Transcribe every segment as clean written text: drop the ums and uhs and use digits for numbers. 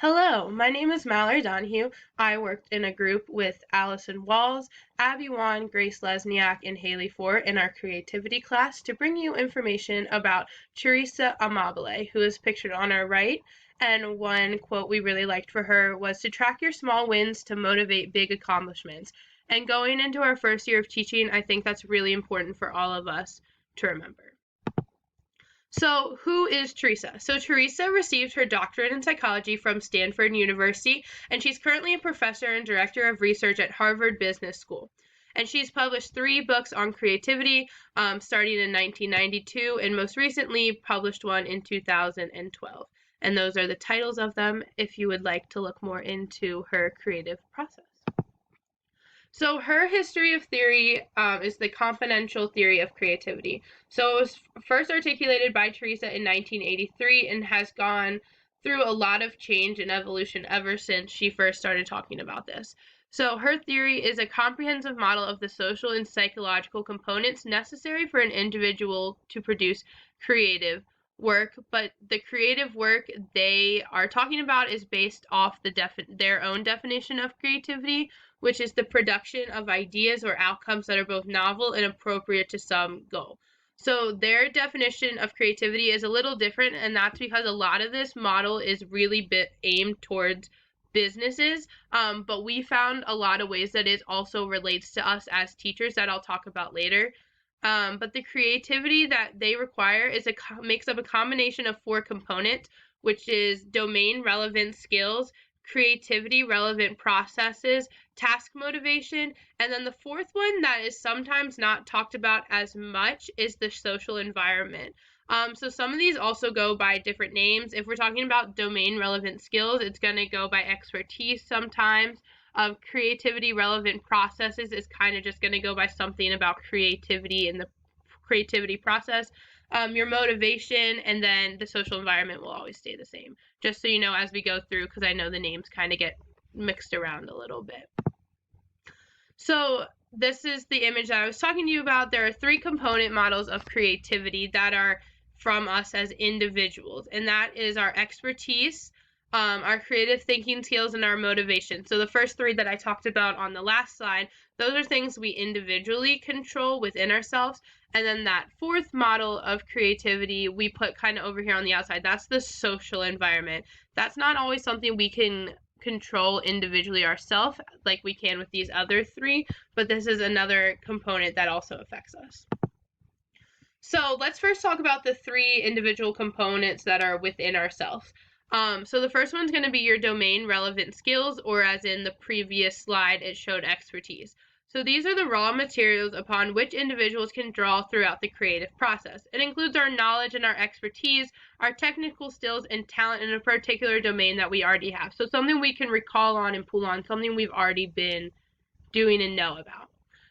Hello, my name is Mallory Donaghue. I worked in a group with Allison Walls, Wann, Grace Lesniak, and Haylee Foor in our creativity class to bring you information about Teresa Amabile, who is pictured on our right. And one quote we really liked for her was to track your small wins to motivate big accomplishments. And going into our first year of teaching, I think that's really important for all of us to remember. So, who is Teresa? So, Teresa received her doctorate in psychology from Stanford University, and she's currently a professor and director of research at Harvard Business School. And she's published 3 books on creativity, starting in 1992, and most recently published one in 2012. And those are the titles of them if you would like to look more into her creative process. So her history of theory is the confidential theory of creativity. So it was first articulated by Teresa in 1983 and has gone through a lot of change and evolution ever since she first started talking about this. So her theory is a comprehensive model of the social and psychological components necessary for an individual to produce creative work, but the creative work they are talking about is based off their own definition of creativity, which is the production of ideas or outcomes that are both novel and appropriate to some goal. So their definition of creativity is a little different, and that's because a lot of this model is really aimed towards businesses, but we found a lot of ways that it also relates to us as teachers that I'll talk about later. But the creativity that they require makes up a combination of 4 components, which is domain relevant skills, creativity relevant processes, task motivation, and then the fourth one that is sometimes not talked about as much is the social environment. So some of these also go by different names. If we're talking about domain relevant skills, it's going to go by expertise sometimes. Creativity relevant processes is kind of just going to go by something about creativity and the creativity process. Your motivation and then the social environment will always stay the same, just so you know as we go through, because I know the names kind of get mixed around a little bit. So this is the image that I was talking to you about. There are 3 component models of creativity that are from us as individuals, and that is our expertise, our creative thinking skills, and our motivation. So the first 3 that I talked about on the last slide, those are things we individually control within ourselves. And then that 4th model of creativity we put kind of over here on the outside. That's the social environment. That's not always something we can control individually ourselves like we can with these other 3, but this is another component that also affects us. So let's first talk about the 3 individual components that are within ourselves. So the first one's going to be your domain relevant skills, or as in the previous slide, it showed expertise. So these are the raw materials upon which individuals can draw throughout the creative process. It includes our knowledge and our expertise, our technical skills and talent in a particular domain that we already have. So something we can recall on and pull on, something we've already been doing and know about.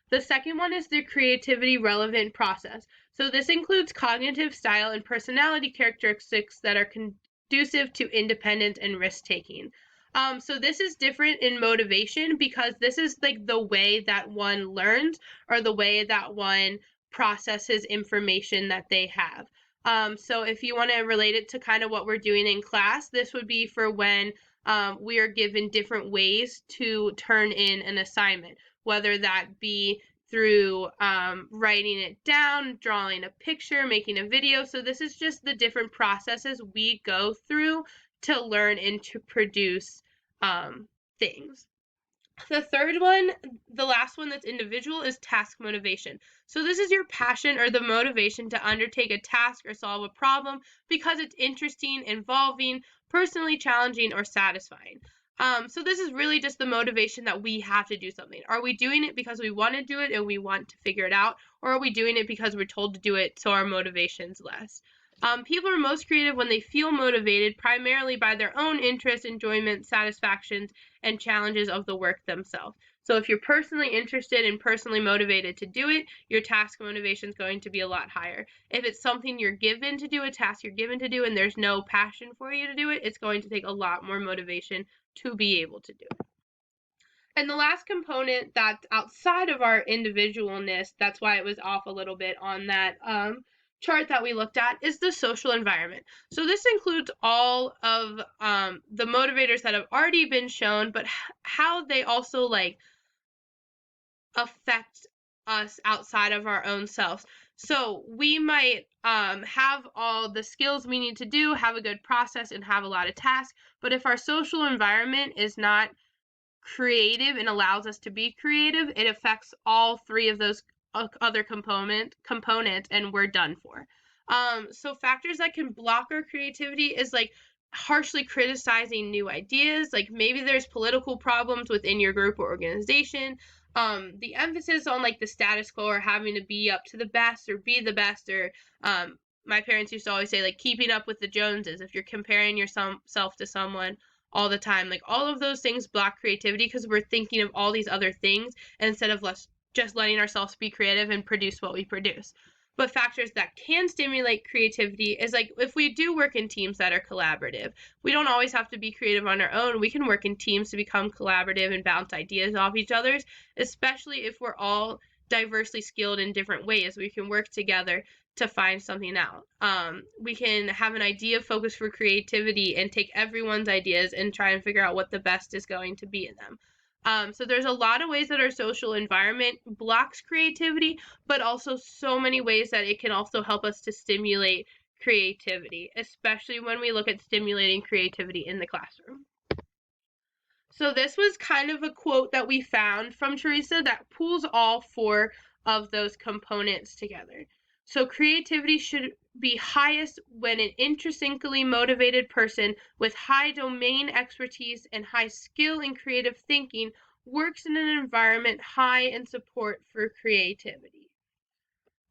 The second one is the creativity relevant process. So this includes cognitive style and personality characteristics that are conducive to independence and risk taking. So this is different in motivation because this is like the way that one learns or the way that one processes information that they have. So if you want to relate it to kind of what we're doing in class, this would be for when we are given different ways to turn in an assignment, whether that be through writing it down, drawing a picture, making a video. So this is just the different processes we go through to learn and to produce things. The third one, the last one that's individual, is task motivation. So this is your passion or the motivation to undertake a task or solve a problem because it's interesting, involving, personally challenging, or satisfying. So this is really just the motivation that we have to do something. Are we doing it because we want to do it and we want to figure it out, or are we doing it because we're told to do it so our motivation's less? People are most creative when they feel motivated primarily by their own interests, enjoyment, satisfactions, and challenges of the work themselves. So if you're personally interested and personally motivated to do it, your task motivation is going to be a lot higher. If it's something you're given to do, a task you're given to do, and there's no passion for you to do it, it's going to take a lot more motivation to be able to do it. And the last component that's outside of our individualness, that's why it was off a little bit on that chart that we looked at is the social environment. So this includes all of the motivators that have already been shown, but how they also like affect us outside of our own selves. So we might have all the skills we need to do, have a good process, and have a lot of tasks, but if our social environment is not creative and allows us to be creative, it affects all three of those other components, and we're done for. So factors that can block our creativity is like harshly criticizing new ideas, like maybe there's political problems within your group or organization. The emphasis on like the status quo or having to be up to the best or be the best, or my parents used to always say like keeping up with the Joneses. If you're comparing yourself to someone all the time, like all of those things block creativity because we're thinking of all these other things instead of just letting ourselves be creative and produce what we produce. But factors that can stimulate creativity is like if we do work in teams that are collaborative, we don't always have to be creative on our own. We can work in teams to become collaborative and bounce ideas off each other's, especially if we're all diversely skilled in different ways. We can work together to find something out. We can have an idea focus for creativity and take everyone's ideas and try and figure out what the best is going to be in them. So there's a lot of ways that our social environment blocks creativity, but also so many ways that it can also help us to stimulate creativity, especially when we look at stimulating creativity in the classroom. So this was kind of a quote that we found from Teresa that pulls all four of those components together. So creativity should be highest when an intrinsically motivated person with high domain expertise and high skill in creative thinking works in an environment high in support for creativity.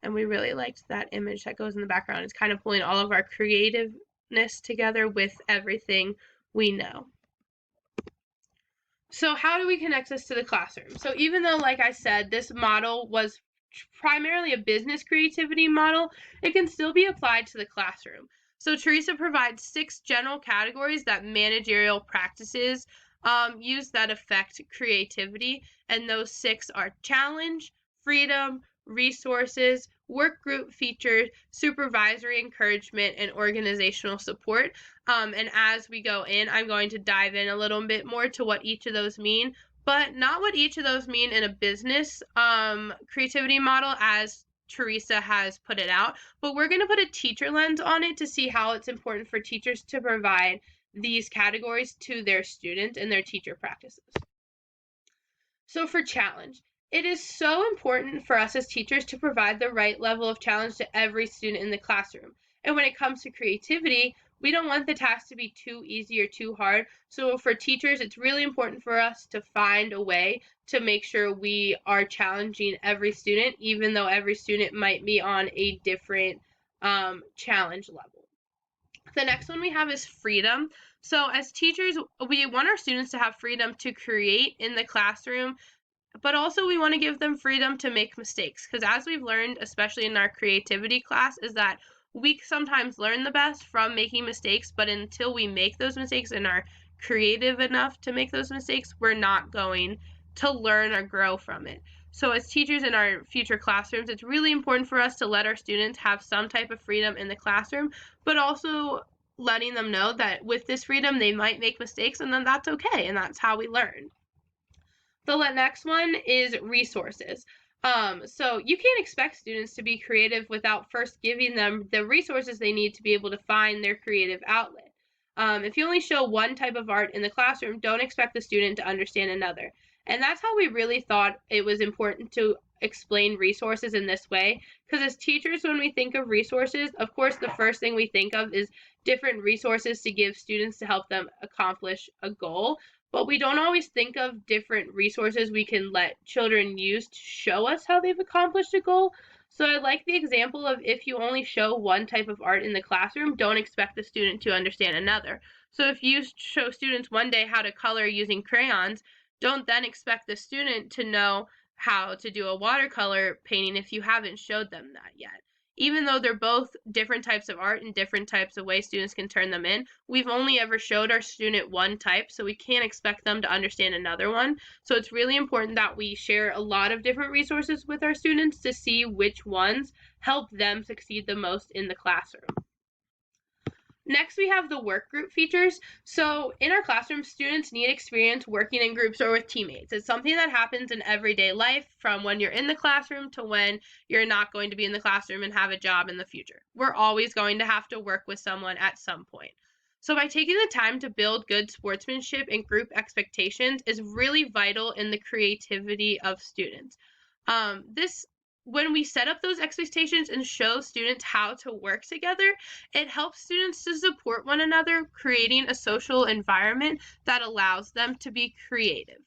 And we really liked that image that goes in the background. It's kind of pulling all of our creativeness together with everything we know. So how do we connect this to the classroom? So even though, like I said, this model was primarily a business creativity model, it can still be applied to the classroom. So Teresa provides 6 general categories that managerial practices use that affect creativity, and those 6 are challenge, freedom, resources, work group features, supervisory encouragement, and organizational support. And as we go in, I'm going to dive in a little bit more to what each of those mean, but not what each of those mean in a business creativity model as Teresa has put it out, but we're going to put a teacher lens on it to see how it's important for teachers to provide these categories to their students and their teacher practices. So for challenge, it is so important for us as teachers to provide the right level of challenge to every student in the classroom. And when it comes to creativity, we don't want the task to be too easy or too hard. So for teachers, it's really important for us to find a way to make sure we are challenging every student, even though every student might be on a different challenge level. The next one we have is freedom. So as teachers, we want our students to have freedom to create in the classroom, but also we want to give them freedom to make mistakes, because as we've learned, especially in our creativity class, is that we sometimes learn the best from making mistakes, but until we make those mistakes and are creative enough to make those mistakes, we're not going to learn or grow from it. So as teachers in our future classrooms, it's really important for us to let our students have some type of freedom in the classroom, but also letting them know that with this freedom, they might make mistakes, and then that's okay, and that's how we learn. The next one is resources. So you can't expect students to be creative without first giving them the resources they need to be able to find their creative outlet. If you only show one type of art in the classroom, don't expect the student to understand another. And that's how we really thought it was important to explain resources in this way. Because as teachers, when we think of resources, of course, the first thing we think of is different resources to give students to help them accomplish a goal. But we don't always think of different resources we can let children use to show us how they've accomplished a goal. So I like the example of if you only show one type of art in the classroom, don't expect the student to understand another. So if you show students one day how to color using crayons, don't then expect the student to know how to do a watercolor painting if you haven't showed them that yet. even though they're both different types of art and different types of ways students can turn them in, we've only ever showed our student one type, so we can't expect them to understand another one. So it's really important that we share a lot of different resources with our students to see which ones help them succeed the most in the classroom. Next, we have the work group features. So in our classroom, students need experience working in groups or with teammates. It's something that happens in everyday life, from when you're in the classroom to when you're not going to be in the classroom and have a job in the future. We're always going to have to work with someone at some point. So by taking the time to build good sportsmanship and group expectations is really vital in the creativity of students. When we set up those expectations and show students how to work together, it helps students to support one another, creating a social environment that allows them to be creative.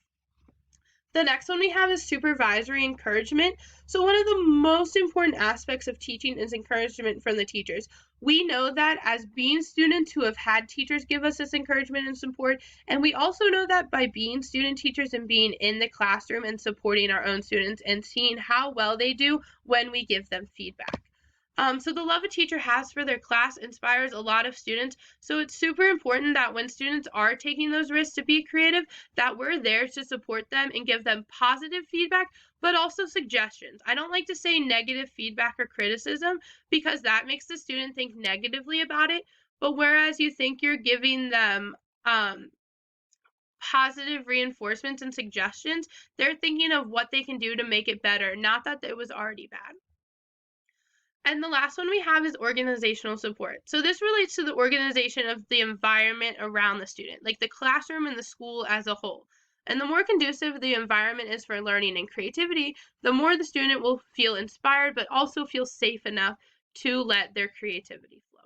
The next one we have is supervisory encouragement. So one of the most important aspects of teaching is encouragement from the teachers. We know that as being students who have had teachers give us this encouragement and support, and we also know that by being student teachers and being in the classroom and supporting our own students and seeing how well they do when we give them feedback. So the love a teacher has for their class inspires a lot of students. So it's super important that when students are taking those risks to be creative, that we're there to support them and give them positive feedback, but also suggestions. I don't like to say negative feedback or criticism because that makes the student think negatively about it. But whereas you think you're giving them positive reinforcements and suggestions, they're thinking of what they can do to make it better, not that it was already bad. And the last one we have is organizational support. So this relates to the organization of the environment around the student, like the classroom and the school as a whole. And the more conducive the environment is for learning and creativity, the more the student will feel inspired, but also feel safe enough to let their creativity flow.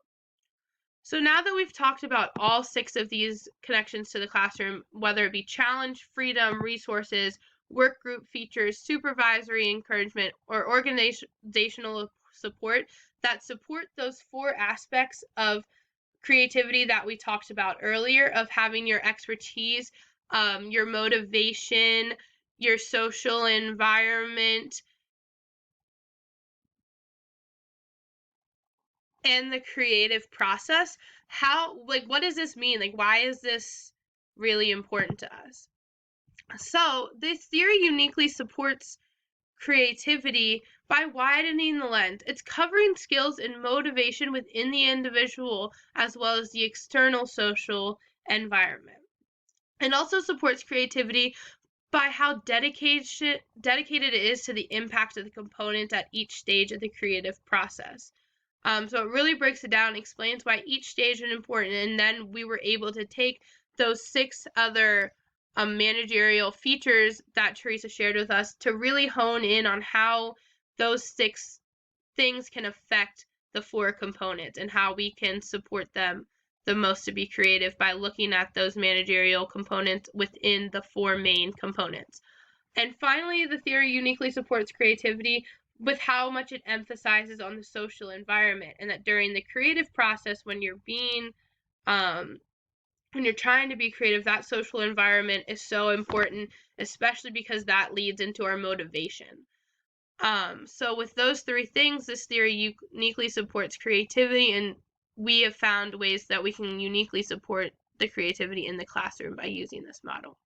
So now that we've talked about all 6 of these connections to the classroom, whether it be challenge, freedom, resources, work group features, supervisory encouragement, or organizational support that support those 4 aspects of creativity that we talked about earlier, of having your expertise, your motivation, your social environment, and the creative process. What does this mean? Why is this really important to us? So this theory uniquely supports creativity by widening the lens. It's covering skills and motivation within the individual as well as the external social environment. It also supports creativity by how dedicated it is to the impact of the components at each stage of the creative process. So it really breaks it down, explains why each stage is important, and then we were able to take those 6 other managerial features that Teresa shared with us to really hone in on how those 6 things can affect the 4 components and how we can support them the most to be creative by looking at those managerial components within the 4 main components. And finally, the theory uniquely supports creativity with how much it emphasizes on the social environment, and that during the creative process, when you're trying to be creative, that social environment is so important, especially because that leads into our motivation. So with those 3 things, this theory uniquely supports creativity, and we have found ways that we can uniquely support the creativity in the classroom by using this model.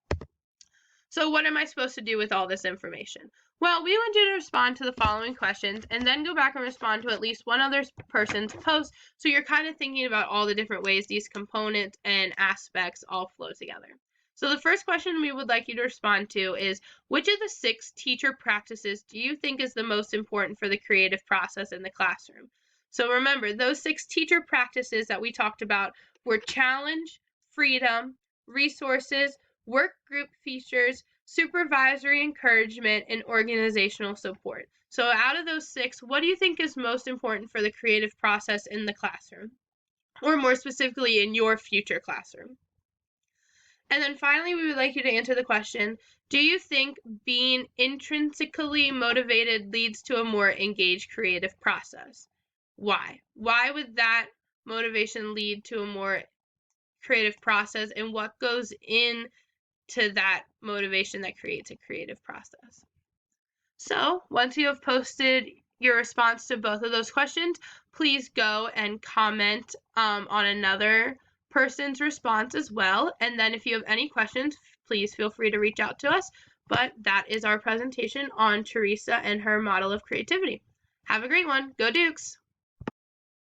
So what am I supposed to do with all this information? Well, we want you to respond to the following questions and then go back and respond to at least one other person's post, so you're kind of thinking about all the different ways these components and aspects all flow together. So the first question we would like you to respond to is, which of the 6 teacher practices do you think is the most important for the creative process in the classroom? So remember, those 6 teacher practices that we talked about were challenge, freedom, resources, work group features, supervisory encouragement, and organizational support. So out of those 6, what do you think is most important for the creative process in the classroom? Or more specifically, in your future classroom? And then finally, we would like you to answer the question, do you think being intrinsically motivated leads to a more engaged creative process? Why? Why would that motivation lead to a more creative process, and what goes in to that motivation that creates a creative process? So once you have posted your response to both of those questions, please go and comment on another person's response as well. And then if you have any questions, please feel free to reach out to us. But that is our presentation on Teresa and her model of creativity. Have a great one. Go Dukes!